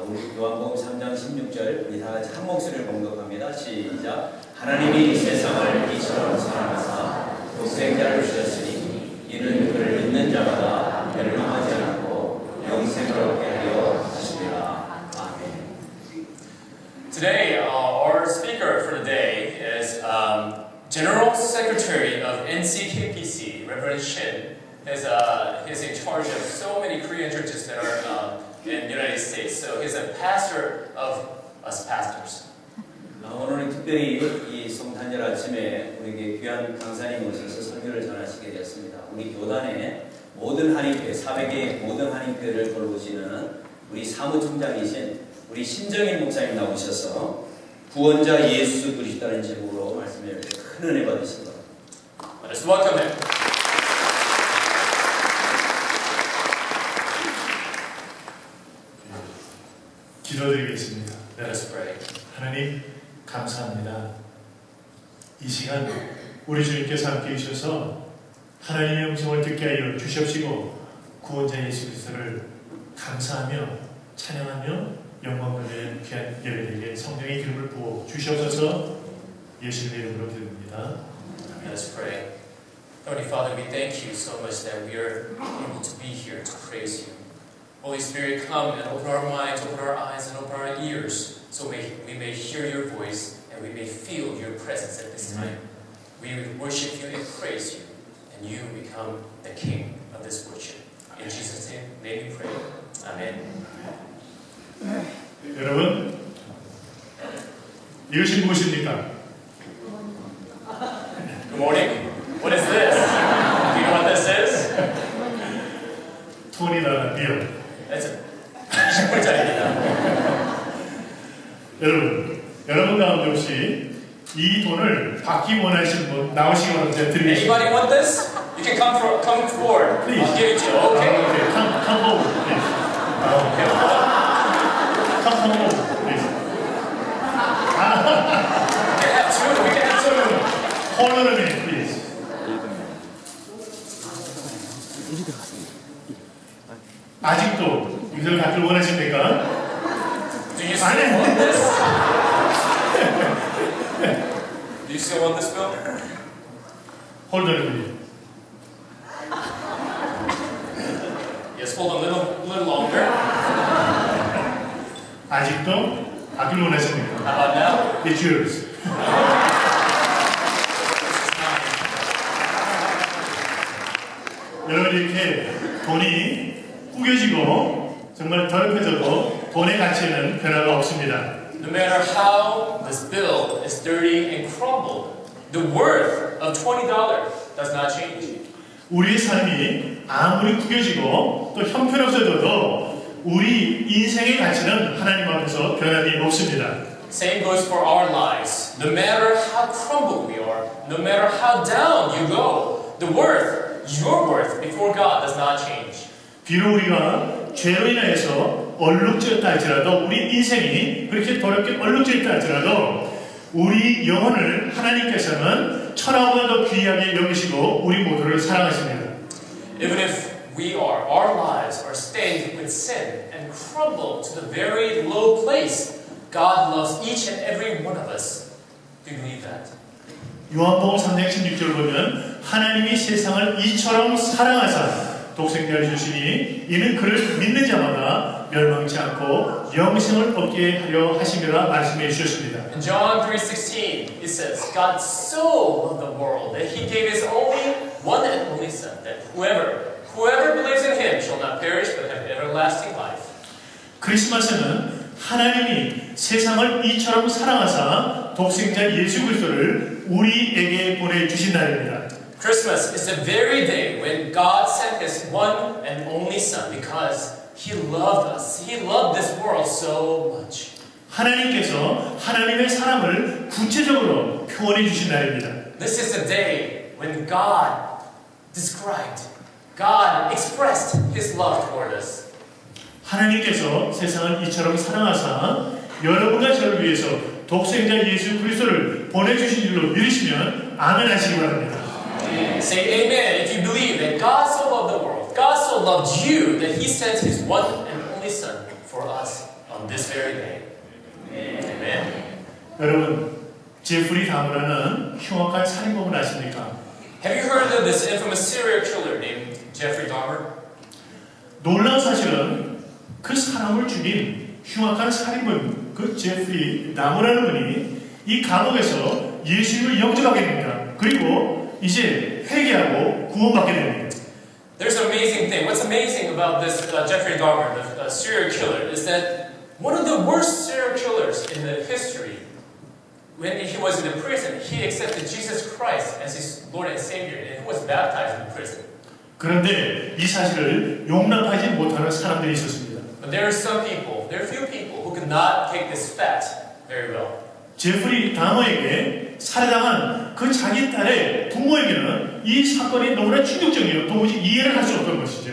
우리 요한복음 3장 16절 우리 다 같이 한 목소리를 봉독합니다. 시작. 하나님이 세상을 이처럼 사랑하사 독생자를 주셨으니 이는 그를 믿는 자마다 멸망하지 않고 영생을 얻게 하려 하시리라. 아멘. Today, our speaker for the day is General Secretary of NCKPC, Reverend Shin. He's in charge of so many Korean churches that are in the United States. So he's a pastor of us pastors. 오늘은 특별히 이 성탄절 아침에 우리에게 귀한 강사님 오셔서 설교를 전하시게 되었습니다. 우리 교단의 모든 한인교회, 400개의 모든 한인교회를 돌보시는 우리 사무총장이신 우리 신정인 목사님 나오셔서 구원자 예수 그리스도라는 제목으로 말씀을 큰 은혜 받으신 겁니다. Let us welcome him. 기도드리겠습니다. Let us pray. 하나님 감사합니다. 이 시간 우리 주님께서 함께 해주셔서 하나님의 음성을 듣게 하여 주시옵시고 구원자 예수 그리스도를 감사하며 찬양하며 영광 돌리는 귀한 예배에게 성령의 기름을 부어 주시옵소서. 예수님의 이름으로 기도합니다. Let us pray. Heavenly Father, we thank you so much that we are able to be here to praise you. Holy Spirit, come and open our minds, open our eyes, and open our ears so we may hear your voice and we may feel your presence at this time. We worship you and praise you, and you become the King of this worship. In Jesus' name we pray. Amen. 여러분, 이것이 무엇입니까? Good morning. What is this? Do you know what this is? $20 bill. That's a 20불짜리입니다. 여러분 가운데 혹시 이 돈을 받기 원하시는 분 나오시기 바랍니다. 드리겠습니다. Anybody want this? You can come forward. Please. I'll give it to you. Okay. Okay, come forward, please. Okay. Hold on. Come forward, please. We can have two. We can have two. Hold on a minute, please. 아직도 이것을 갖길 원하십니까? Do you still want this? Do you still want this, Bill? Hold on a minute. Yes, hold on a little longer. 아직도 갖길 원하십니까? How about now? It's yours. 여러분 이렇게 돈이 구겨지고 정말 더럽혀져도 돈의 가치에는 변화가 없습니다. No matter how this bill is dirty and crumbled, the worth of $20 does not change. 우리의 삶이 아무리 구겨지고 또 형편없어져도 우리 인생의 가치는 하나님 앞에서 변함이 없습니다. Same goes for our lives. No matter how crumbled we are, no matter how down you go, the worth, your worth before God does not change. 비록 우리가 죄로 인하여서 얼룩졌다 할지라도 우리 인생이 그렇게 더럽게 얼룩졌다 할지라도 우리 영혼을 하나님께서는 천하보다도 귀하게 여기시고 우리 모두를 사랑하십니다. Even if our lives are stained with sin and crumbled to the very low place, God loves each and every one of us. Do you believe that? 요한복음 3장 16절 보면 하나님이 세상을 이처럼 사랑하사 독생자를 주시니 이는 그를 믿는 자마다 멸망치 않고 영생을 얻게 하려 하심이라 말씀해 주셨습니다. In John 3:16, it says, God so loved the world that He gave His one and only Son, that whoever believes in Him shall not perish but have everlasting life. 크리스마스는 하나님이 세상을 이처럼 사랑하사 독생자 예수 그리스도를 우리에게 보내주신 날입니다. Christmas is the very day when God sent His one and only Son because He loved us. He loved this world so much. 하나님께서 하나님의 사랑을 구체적으로 표현해 주신 날입니다. This is the day when God expressed His love toward us. 하나님께서 세상을 이처럼 사랑하사 여러분과 저를 위해서 독생자 예수 그리스도를 보내주신 줄로 믿으시면 아멘 하시기 바랍니다. Say amen if you believe that God so loved the world. God so loved you that He sent His one and only Son for us on on this very day. Amen. 여러분, 제프리 다머라는 흉악한 살인범을 아십니까? Have you heard of this infamous serial killer named Jeffrey Dahmer? 놀라운 사실은 그 사람을 죽인 흉악한 살인범 그 제프리 다머라는 분이 이 감옥에서 예수님을 영접하게 됩니다. 그리고 이제 회개하고 구원받게 됩니다. There's an amazing thing. What's amazing about this Jeffrey Dahmer, the serial killer, is that one of the worst serial killers in the history, when he was in the prison, he accepted Jesus Christ as his Lord and Savior, and he was baptized in prison. 그런데 이 사실을 용납하지 못하는 사람들이 있었습니다. But there are few people who could not take this fact very well. 제프리 다머에게 살해당한 그 자기 딸의 부모에게는 이 사건이 너무나 충격적이에요. 도무지 이해를 할 수 없던 것이죠.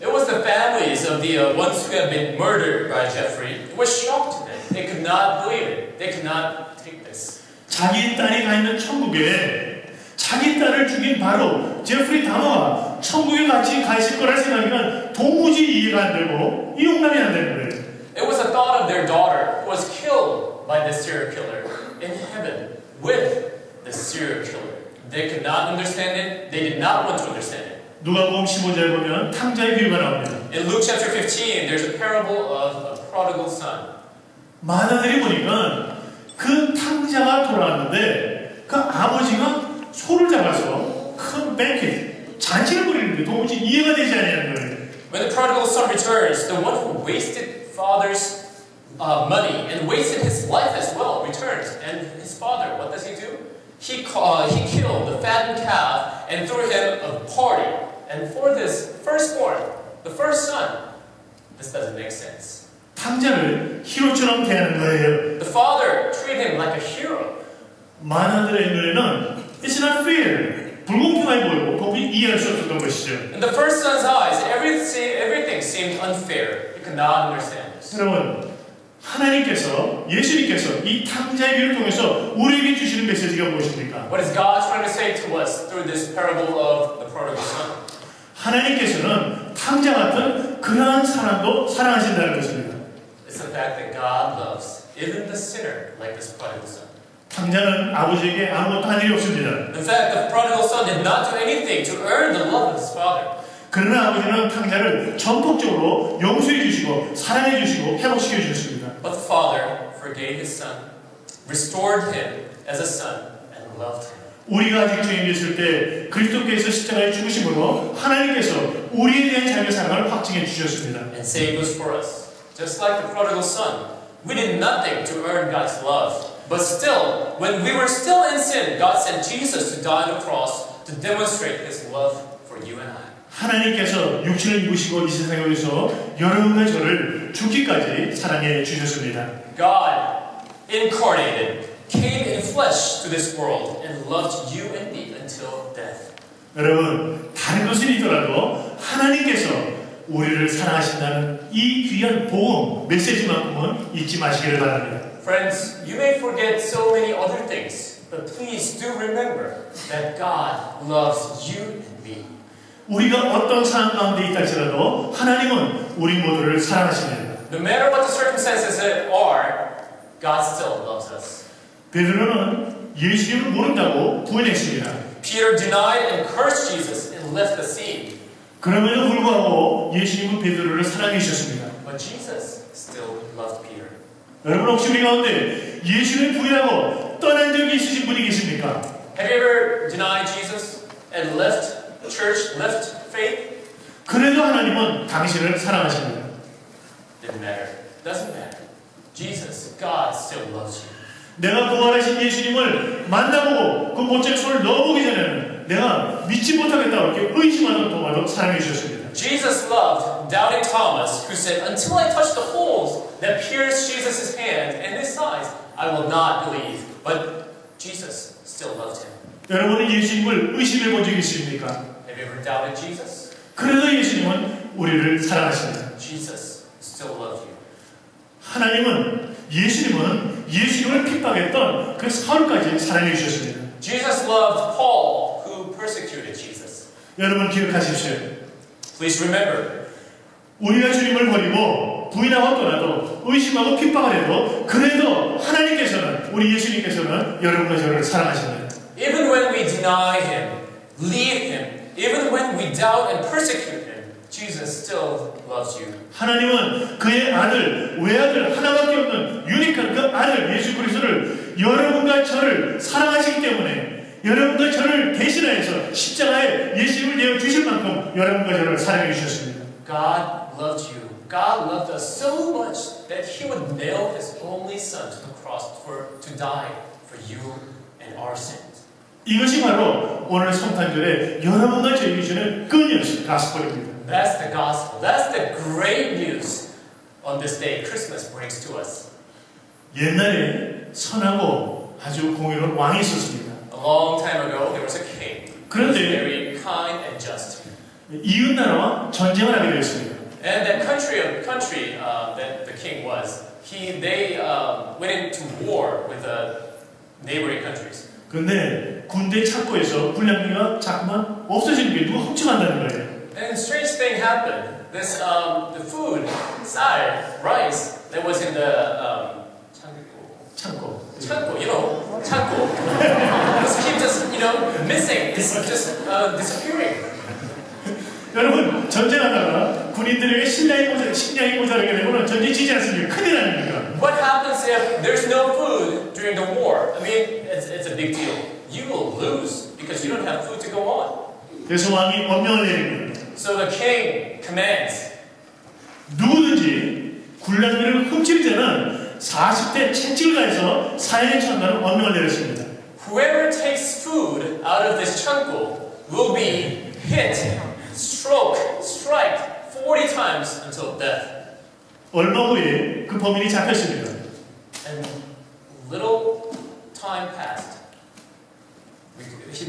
It was the families of the ones who had been murdered by Jeffrey. It was shock to them. They could not believe it. They could not take this. 자기 딸이 가 있는 천국에 자기 딸을 죽인 바로 제프리 다머가 천국에 같이 가 있을 거라 생각하면 도무지 이해가 안 되고 용납이 안 되는 거예요. It was the thought of their daughter who was killed by the serial killer in heaven with the serial killer. They could not understand it. They did not want to understand it. 누가복음 15절 보면 탕자의 비유가 나옵니다. In Luke chapter 15, there's a parable of a prodigal son. 만화들이 보니까 그 탕자가 돌아왔는데 그 아버지가 소를 잡아서 큰 뱅켓, 잔치를 벌이는데 도무지 이해가 되지 않는 거예요. When the prodigal son returns, the one who wasted father's money and wasted his life as well returns. And his father, what does he do? He killed the fattened calf and threw him a party. And for this firstborn, the first son, this doesn't make sense. 탕자를 히로처럼 대하는 거예요. The father treated him like a hero. 만화들의 눈에는 It's not fair. 불공평해 보이고 도무지 이해할 수 없었던 것이죠. In the first son's eyes, everything seemed unfair. He could not understand this. 여러분, 하나님께서 예수님께서 이 탕자의 비유를 통해서 우리에게 주시는 메시지가 무엇입니까? What is God trying to say to us through this parable of the prodigal son? 하나님께서는 탕자 같은 그러한 사람도 사랑하신다는 것입니다. It's the fact that God loves even the sinner like this prodigal son. 탕자는 아버지에게 아무것도 한 일이 없습니다. In fact, the prodigal son did not do anything to earn the love of his father. 그러나 아버지는 탕자를 전폭적으로 용서해 주시고 사랑해 주시고 회복시켜 주셨습니다. But the father forgave his son, restored him as a son, and loved him. 우리가 아직 죄인이었을 때 그리스도께서 십자가에 죽으심으로 하나님께서 우리에 대한 자기의 사랑을 확증해 주셨습니다. And saved us for us. Just like the prodigal son, we did nothing to earn God's love. But still, when we were still in sin, God sent Jesus to die on the cross to demonstrate His love for you and I. 하나님께서 육신을 입으시고 이 세상에 오셔서 여러분과 저를 죽기까지 사랑해 주셨습니다. God incarnated, came in flesh to this world and loved you and me until death. 여러분, 다른 것은 있더라도 하나님께서 우리를 사랑하신다는 이 귀한 복음 메시지만큼은 잊지 마시기를 바랍니다. Friends, you may forget so many other things, but please do remember that God loves you and me. 우리가 어떤 상황 가운데 있다 할지라도 하나님은 우리 모두를 사랑하십니다. No matter what the circumstances are, God still loves us. 베드로는 예수님을 모른다고 부인했습니다. Peter denied and cursed Jesus and left the scene. 그럼에도 불구하고 예수님은 베드로를 사랑해 주셨습니다. But Jesus still loved Peter. 여러분 혹시 우리 가운데 예수를 부인하고 떠난 적이 있으신 분이 계십니까? Have you ever denied Jesus and left church, left faith? 그래도 하나님은 당신을 사랑하십니다. Didn't matter. Doesn't matter. Jesus, God still loves you. 내가 부활하신 예수님을 만나보고 그 못자에 손을 넣어보기 전에는 내가 믿지 못하겠다고 이렇게 의심하는 동안도 사랑해 주셨습니다. Jesus loved doubting Thomas, who said, "Until I touch the holes that pierced Jesus' hand and his sides, I will not believe." But Jesus still loved him. 여러분은 예수님을 의심해 본 적이 있습니까? Have you ever doubted Jesus? 그래도 예수님은 우리를 사랑하십니다. Jesus still loves you. 하나님은 예수님을 핍박했던 그 사울까지 사랑해 주셨습니다. Jesus loved Paul, who persecuted Jesus. 여러분 기억하십시오. Please remember, 우리가 주님을 버리고 부인하고 떠나도 하고 의심하고 핍박을 해도 그래도 하나님께서는 우리 예수님께서는 여러분과 저를 사랑하십니다. Even when we deny Him, leave Him, even when we doubt and persecute Him, Jesus still loves you. 하나님은 그의 아들, 외아들 하나밖에 없는 유니크한 그 아들 예수 그리스도를 여러분과 저를 사랑하시기 때문에 여러분과 저를 대신하여서 십자가에 예수님을 내어 주실 만큼 여러분과 저를 사랑해 주셨습니다. God loved you. God loved us so much that He would nail His only Son to the cross to die for you and our sins. 이것이 바로 오늘 성탄절에 여러분과 저에게 주는 good 가스펠입니다. That's the gospel. That's the great news on this day Christmas brings to us. 옛날에 선하고 아주 공의로운 왕이 있었습니다. A long time ago, there was a king who was 그런데 very kind and just. 이웃 나라와 전쟁을 하게 되었습니다. And that country that the king was, they went into war with the neighboring countries. 근데 군대 창고에서 불량미가 자꾸만 없어지는 게 누가 훔쳐간다는 거예요. And a strange thing happened. This the food, 쌀, rice that was in the 창고. 창고, 창고. This keep just missing. It's just disappearing. 여러분 전쟁하다가 군인들에게 식량이 모자라게 되면 전쟁 지지 않습니까? 큰일 아닙니까? What happens if there's no food during the war? I mean, it's a big deal. You will lose because you don't have food to go on. 그래서 왕이 법령을 내립니다. So the king commands, 누구든지 군량미를 훔치는 자는 40대 채찍을 가해서 사형에 처한다는 법령을 내렸습니다. whoever takes food out of this chanko will be hit, strike 40 times until death. 얼마 후에 그 범인이 잡혔습니다. And little time passed.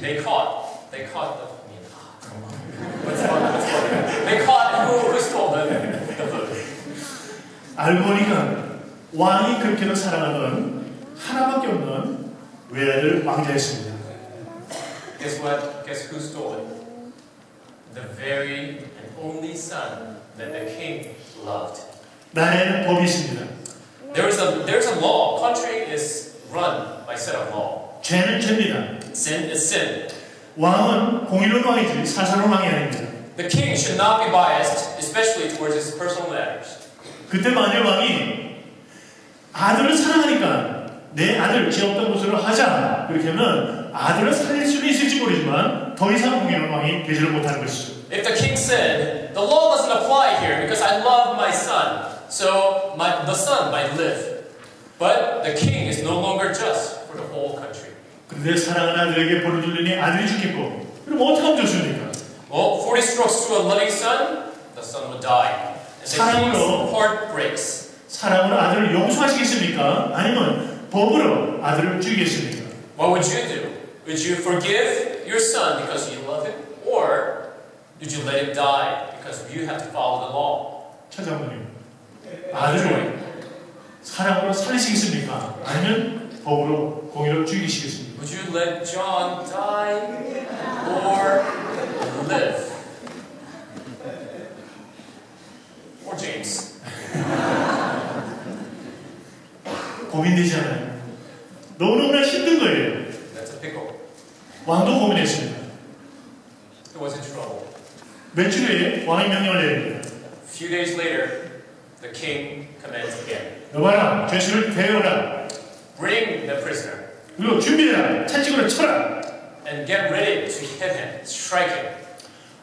They caught the They caught who stole the food. 알고 보니까 왕이 그렇게도 사랑하던 하나밖에 없는 외아들 왕자였습니다. Guess what? Guess who stole it? The very and only son that the king loved. 나라에는 법이 있습니다. There's a law. Country is run by set of law. 죄는 죄입니다. Sin is sin. 왕은 공의로운 왕이지 사사로운 왕이 아닙니다. The king should not be biased, especially towards his personal matters. 그때 만일 왕이 아들을 사랑하니까 내 아들 죄 없던 것으로 하자 그렇게 하면 아들을 살릴 수는 있을지 모르지만 더 이상 공의로운 왕이 되지를 못하는 것이죠. If the king said, the law doesn't apply here because I love my son, so the son might live. But the king is no longer just for the whole country. 그런데 사랑하는 아들에게 벌을 주려니 아들이 죽겠고 그럼 어떻게 하면 좋습니까? Well, 40 strokes to a loving son, the son would die. And the king's heart breaks. 사랑으로 아들을 용서하시겠습니까? 아니면 법으로 아들을 죽이겠습니까? What would you do? Would you forgive your son because you love him? Or did you let him die because you have to follow the law? 차장모님, 아들을 사랑으로 살리시겠습니까? 아니면 법으로 공의로 죽이시겠습니까? Would you let John die or live? Or James? 고민되지 않아요. 너무너무나 힘든 거예요. That's a pickle. 왕도 고민했습니다. He was in trouble. 며칠 후에 왕이 명령을 내립니다. A few days later, the king commands again. 여봐라, 죄수를 데려오라. Bring the prisoner 그리고 준비해라. 채찍으로 쳐라. and get ready to hit him, strike him.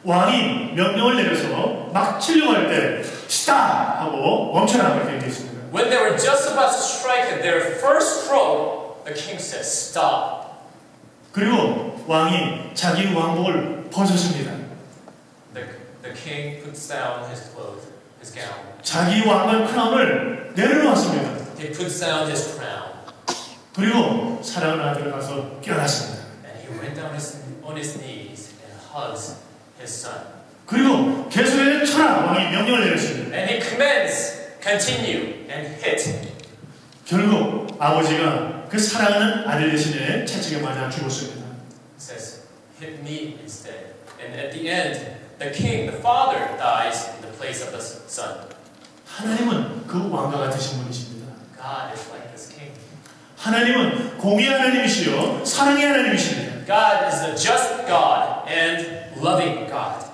왕이 명령을 내려서 막 치려고 할 때 스탑! 하고 멈춰라 그렇게 얘기했습니다. When they were just about to strike at their first stroke, the king said, stop. 그리고 왕이 자기 왕복을 벗었습니다. The king puts down his clothes, his gown. 자기 왕관 크라운을 내려놓았습니다. He puts down his crown. 그리고 사랑하는 아들을 가서 깨어났습니다. And he went down on his knees and hugs his son. 그리고 계속해서 쳐라 왕이 명령을 내렸습니다. And he commands, continue and hit. 결국 아버지가 그 사랑하는 아들 대신에 채찍에 맞아 죽었습니다. He says, hit me instead. And at the end, the king, the father, dies in the place of the son. 하나님은 그 왕과 같으신 분이십니다. God is like this king. 하나님은 공의의 하나님이시요 사랑의 하나님이십니다. God is a just God and loving God.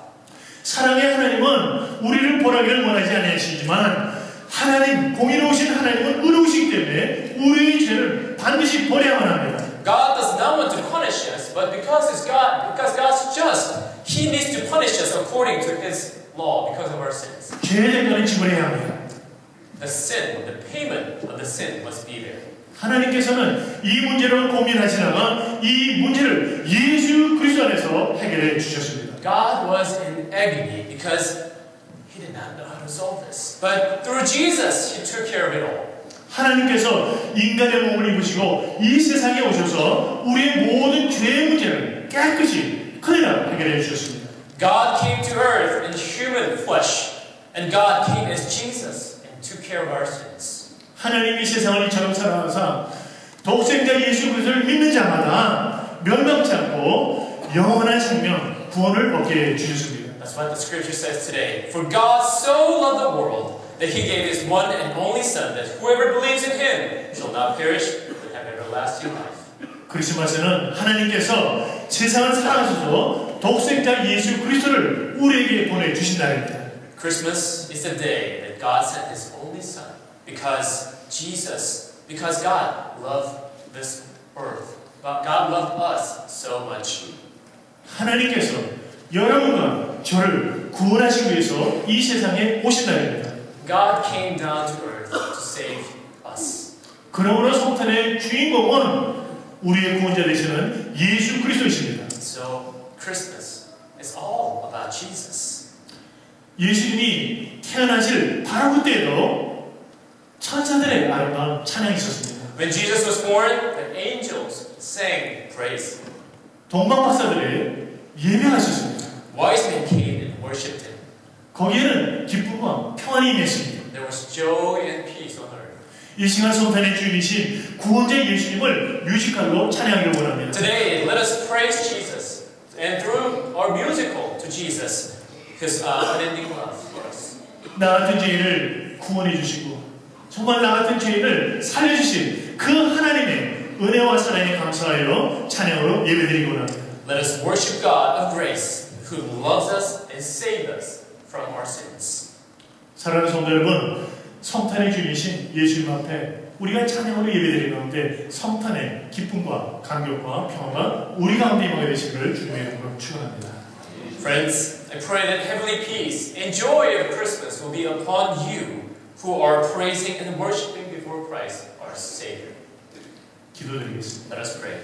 사랑의 하나님은 우리를 벌하기를 원하지 아니하시지만 하나님, 공의로우신 하나님은 의로우시기 때문에 우리의 죄를 반드시 버려야만 합니다. God does not want to punish us, but because God's just, He needs to punish us according to His law because of our sins. 죄의 대가는 지불해야 합니다. The payment of the sin must be there. 하나님께서는 이 문제를 고민하시다가 이 문제를 예수 그리스도 안에서 해결해 주셨습니다. God was in agony because He did not know how to solve this. But through Jesus, He took care of it all. 하나님께서 인간의 몸을 입으시고 이 세상에 오셔서 우리의 모든 죄의 문제를 깨끗이 그대로 해결해 주셨습니다. God came to earth in human flesh, and God came as Jesus and took care of our sins. 하나님이 세상을 이처럼 사랑하사 독생자 예수 그리스도를 믿는 자마다 멸망치 않고 영원한 생명, 구원을 얻게 해주셨습니다. That's what the scripture says today. For God so loved the world that He gave His one and only Son, that whoever believes in Him shall not perish but have everlasting life. 크리스마스는 하나님께서 세상을 사랑하셔서 독생자 예수 그리스도를 우리에게 보내주신 날입니다. Christmas is the day that God sent His only Son because God loved this earth. God loved us so much. 하나님께서 여러분과 저를 구원하시기 위해서 이 세상에 오신 날입니다. God came down to earth to save us. 그러므로 성탄의 주인공은 우리의 구원자 되시는 예수 그리스도이십니다. So Christmas is all about Jesus. 예수님이 태어나실 바로 그때에도 천사들의 아름다운 찬양이 있었습니다. When Jesus was born, the angels sang praise. 동방박사들의 예배가 있었습니다. Wise men came and worshipped Him. 거기에는 기쁨과 평안이 임했습니다. There was joy and peace on earth. 이 시간 성탄의 주인이신 구원자 예수님을 뮤지컬로 찬양하기를 원합니다. Today, let us praise Jesus, and through our musical to Jesus, His unending love for us. 나 같은 죄인을 구원해 주시고 정말 나 같은 죄인을 살려주신 그 하나님의 은혜와 사랑에 감사하여 찬양으로 예배드리기 원합니다. Let us worship God of grace, who loves us and saved us from our sins. 사랑하는 성도 여러분, 성탄의 주인이신 예수님 앞에 우리가 찬양으로 예배드리는 가운데 성탄의 기쁨과 감격과 평화가 우리 가운데 임하게 되시기를 주님의 이름으로 축원합니다. Friends, I pray that heavenly peace and joy of Christmas will be upon you who are praising and worshiping before Christ, our Savior. 기도드리겠습니다. Let us pray.